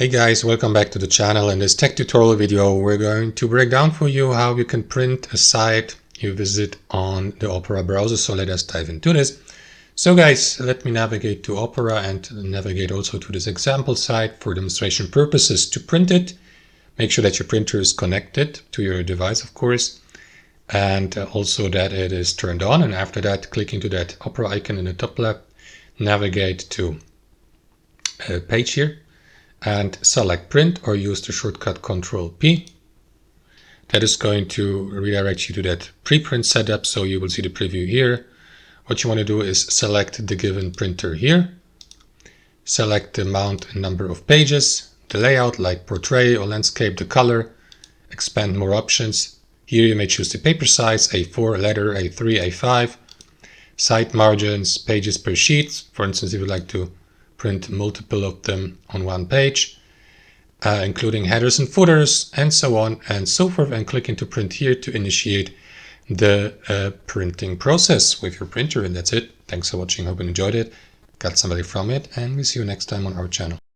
Hey guys, welcome back to the channel. In this tech tutorial video, we're going to break down for you how you can print a site you visit on the Opera browser. So let us dive into this. So guys, let me navigate to Opera and navigate also to this example site for demonstration purposes. To print it, make sure that your printer is connected to your device, of course, and also that it is turned on. And after that, click into that Opera icon in the top left, navigate to a page here, and select print or use the shortcut Ctrl P. That is going to redirect you to that preprint setup, so you will see the preview here. What you want to do is select the given printer here, select the amount and number of pages, the layout like portrait or landscape, the color, expand more options. Here you may choose the paper size, A4, letter, A3, A5, site margins, pages per sheet. For instance, if you'd like to print multiple of them on one page, including headers and footers, and so on and so forth, and click into print here to initiate the printing process with your printer. And that's it. Thanks for watching. Hope you enjoyed it, got somebody from it, and we'll see you next time on our channel.